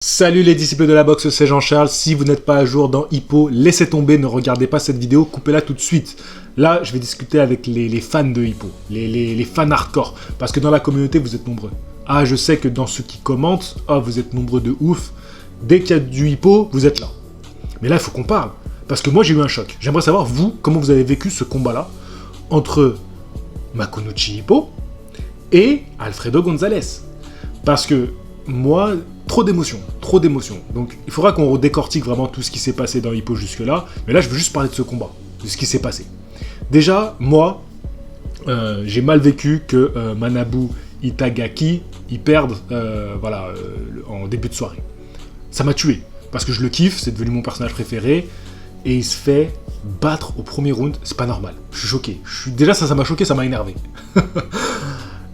Salut les disciples de la boxe, c'est Jean-Charles. Si vous n'êtes pas à jour dans Hippo, laissez tomber, ne regardez pas cette vidéo, coupez-la tout de suite. Là, je vais discuter avec les fans de Hippo, les fans hardcore, parce que dans la communauté, vous êtes nombreux. Ah, je sais que dans ceux qui commentent, vous êtes nombreux de ouf. Dès qu'il y a du Hippo, vous êtes là. Mais là, il faut qu'on parle, parce que moi, j'ai eu un choc. J'aimerais savoir, vous, comment vous avez vécu ce combat-là entre Makunouchi Hippo et Alfredo González. Parce que moi, trop d'émotions. Donc il faudra qu'on décortique vraiment tout ce qui s'est passé dans Hippo jusque-là. Mais là, je veux juste parler de ce combat, de ce qui s'est passé. Déjà, moi, j'ai mal vécu que Manabu Itagaki, ils perdent en début de soirée. Ça m'a tué, parce que je le kiffe, c'est devenu mon personnage préféré, et il se fait battre au premier round, c'est pas normal. Je suis choqué. Déjà, ça m'a choqué, ça m'a énervé.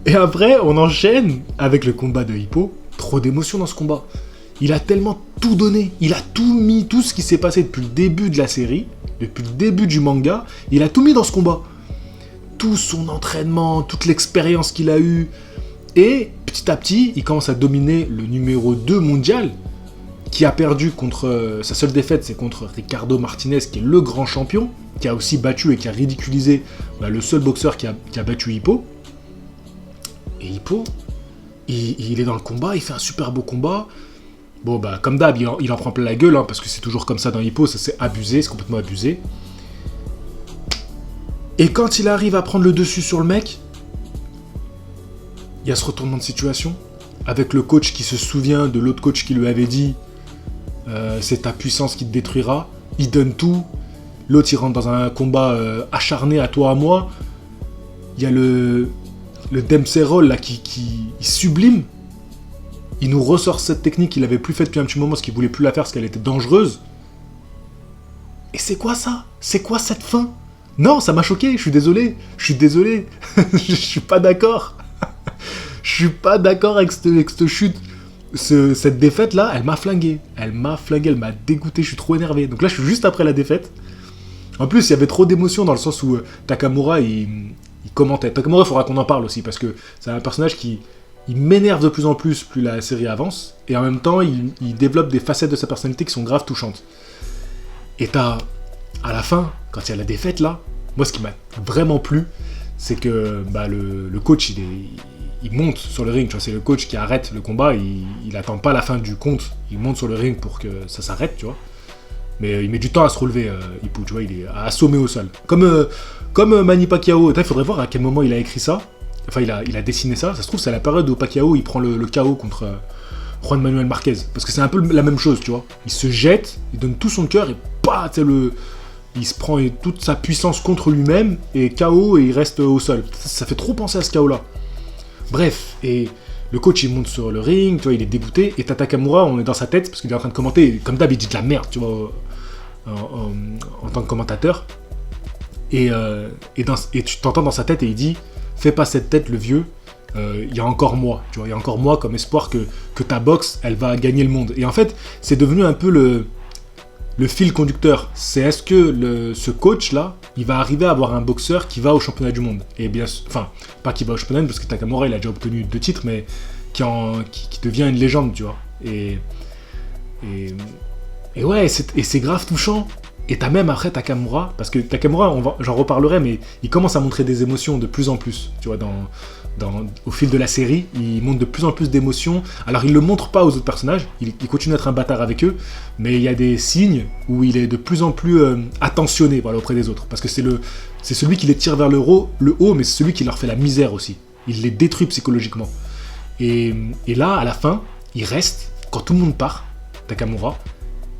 Et après, on enchaîne avec le combat de Hippo. Trop d'émotions dans ce combat. Il a tellement tout donné. Il a tout mis, tout ce qui s'est passé depuis le début de la série, depuis le début du manga, il a tout mis dans ce combat. Tout son entraînement, toute l'expérience qu'il a eue. Et petit à petit, il commence à dominer le numéro 2 mondial, qui a perdu contre... sa seule défaite, c'est contre Ricardo Martinez, qui est le grand champion, qui a aussi battu et qui a ridiculisé le seul boxeur qui a battu Hippo. Et Hippo, il est dans le combat, il fait un super beau combat. Bon, comme d'hab, il en prend plein la gueule, parce que c'est toujours comme ça dans Hippo, ça c'est abusé, c'est complètement abusé. Et quand il arrive à prendre le dessus sur le mec, il y a ce retournement de situation, avec le coach qui se souvient de l'autre coach qui lui avait dit c'est ta puissance qui te détruira, il donne tout, l'autre il rentre dans un combat acharné à toi à moi, il y a le Dempsey Roll là qui sublime. Il nous ressort cette technique qu'il avait plus faite depuis un petit moment parce qu'il voulait plus la faire parce qu'elle était dangereuse. Et c'est quoi ça? C'est quoi cette fin? Non, ça m'a choqué, je suis désolé. Je suis pas d'accord. Je suis pas d'accord avec cette chute. Cette défaite là, elle m'a flingué, elle m'a dégoûté, je suis trop énervé. Donc là, je suis juste après la défaite. En plus, il y avait trop d'émotions dans le sens où Takamura, il commentait. Takamura, il faudra qu'on en parle aussi, parce que c'est un personnage qui m'énerve de plus en plus la série avance, et en même temps, il développe des facettes de sa personnalité qui sont grave touchantes. Et à la fin, quand il y a la défaite là, moi ce qui m'a vraiment plu, c'est que le coach, il monte sur le ring, tu vois, c'est le coach qui arrête le combat, il attend pas la fin du compte, il monte sur le ring pour que ça s'arrête, tu vois. Mais il met du temps à se relever, Hippo, tu vois, il est assommé au sol. Comme Manny Pacquiao, il faudrait voir à quel moment il a écrit ça. Enfin, il a dessiné ça. Ça se trouve, c'est à la période où Pacquiao, il prend le KO contre Juan Manuel Marquez. Parce que c'est un peu la même chose, tu vois. Il se jette, il donne tout son cœur et il se prend toute sa puissance contre lui-même et KO et il reste au sol. Ça fait trop penser à ce KO-là. Bref, et le coach, il monte sur le ring, tu vois, il est dégoûté. Et Takamura, on est dans sa tête parce qu'il est en train de commenter. Et comme d'hab, il dit de la merde, tu vois, en tant que commentateur. Et tu t'entends dans sa tête et il dit « Fais pas cette tête, le vieux, il y a encore moi, tu vois, il y a encore moi comme espoir que ta boxe, elle va gagner le monde. » Et en fait, c'est devenu un peu le fil conducteur. C'est est-ce que ce coach-là, il va arriver à avoir un boxeur qui va au championnat du monde. Et bien, enfin, pas qui va au championnat, parce que Takamura, il a déjà obtenu 2 titres, mais qui devient une légende, tu vois. Et ouais, c'est grave touchant. Et t'as même après Takamura, parce que Takamura, j'en reparlerai, mais il commence à montrer des émotions de plus en plus, tu vois, au fil de la série, il montre de plus en plus d'émotions. Alors il le montre pas aux autres personnages, il continue d'être un bâtard avec eux, mais il y a des signes où il est de plus en plus attentionné, voilà, auprès des autres, parce que c'est celui qui les tire vers le haut, mais c'est celui qui leur fait la misère aussi. Il les détruit psychologiquement. Et là, à la fin, il reste, quand tout le monde part, Takamura,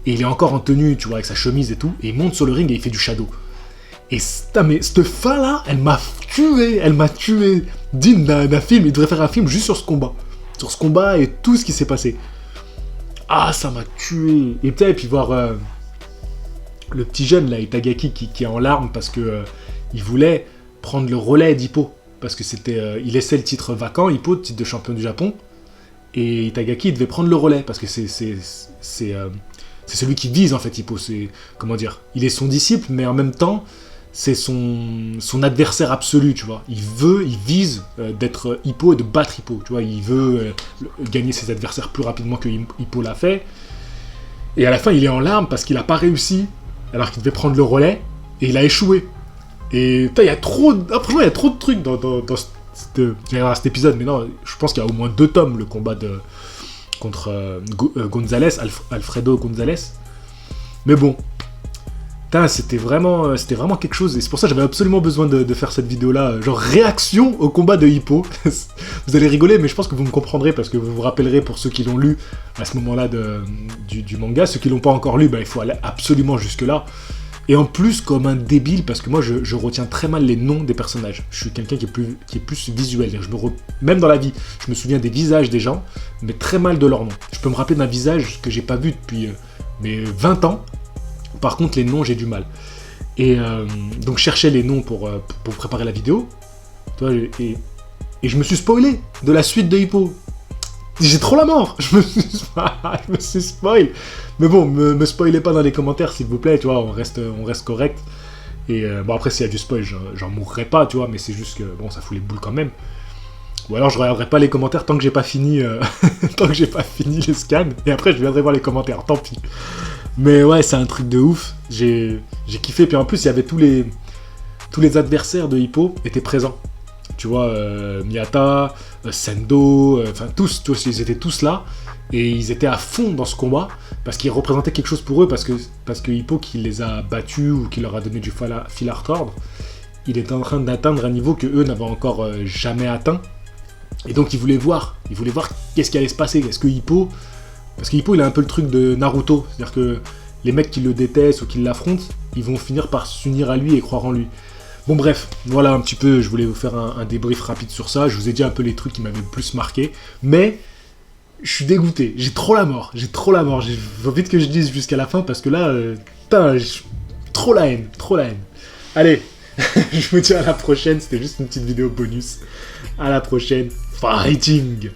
et il est encore en tenue, tu vois, avec sa chemise et tout, et il monte sur le ring et il fait du shadow. Et cette fin-là, elle m'a tué, digne d'un film. Il devrait faire un film juste sur ce combat et tout ce qui s'est passé. Ah, ça m'a tué. Et puis voir le petit jeune, là, Itagaki, qui est en larmes parce que il voulait prendre le relais d'Hippo. Parce que il laissait le titre vacant, Hippo, le titre de champion du Japon, et Itagaki, il devait prendre le relais, parce que c'est celui qui vise, en fait, Hippo. Comment dire, il est son disciple, mais en même temps, c'est son adversaire absolu, tu vois. Il vise d'être Hippo et de battre Hippo, tu vois. Il veut gagner ses adversaires plus rapidement que Hippo l'a fait. Et à la fin, il est en larmes parce qu'il n'a pas réussi, alors qu'il devait prendre le relais, et il a échoué. Et il y a trop de trucs dans cet épisode, mais non, je pense qu'il y a au moins 2 tomes, le combat contre Gonzalez, Alfredo Gonzalez. Mais bon, c'était vraiment quelque chose, et c'est pour ça que j'avais absolument besoin de faire cette vidéo-là, genre réaction au combat de Hippo. Vous allez rigoler, mais je pense que vous me comprendrez, parce que vous vous rappellerez, pour ceux qui l'ont lu à ce moment-là du manga, ceux qui l'ont pas encore lu, il faut aller absolument jusque-là. Et en plus, comme un débile, parce que moi, je retiens très mal les noms des personnages. Je suis quelqu'un qui est plus visuel. Même dans la vie, je me souviens des visages des gens, mais très mal de leurs noms. Je peux me rappeler d'un visage que j'ai pas vu depuis mes 20 ans. Par contre, les noms, j'ai du mal. Et donc, je cherchais les noms pour préparer la vidéo. Et je me suis spoilé de la suite de Hippo. J'ai trop la mort. Je me suis spoil. Mais bon, me spoilez pas dans les commentaires, s'il vous plaît, tu vois, on reste correct. Et bon, après, s'il y a du spoil, j'en mourrai pas, tu vois, mais c'est juste que, bon, ça fout les boules quand même. Ou alors, je regarderai pas les commentaires tant que j'ai pas fini le scan, et après, je viendrai voir les commentaires, tant pis. Mais ouais, c'est un truc de ouf, j'ai kiffé, puis en plus, il y avait tous les adversaires de Hippo étaient présents. Tu vois, Miyata, Sendo, enfin tous, ils étaient tous là, et ils étaient à fond dans ce combat, parce qu'ils représentaient quelque chose pour eux, parce que Hippo, qui les a battus, ou qui leur a donné du fil à retordre, il était en train d'atteindre un niveau que eux n'avaient encore jamais atteint, et donc ils voulaient voir qu'est-ce qui allait se passer, parce que Hippo, il a un peu le truc de Naruto, c'est-à-dire que les mecs qui le détestent ou qui l'affrontent, ils vont finir par s'unir à lui et croire en lui. Bon bref, voilà un petit peu, je voulais vous faire un débrief rapide sur ça, je vous ai dit un peu les trucs qui m'avaient le plus marqué, mais je suis dégoûté, j'ai trop la mort, faut vite que je dise jusqu'à la fin, parce que là, trop la haine. Allez, je vous dis à la prochaine, c'était juste une petite vidéo bonus, à la prochaine, fighting!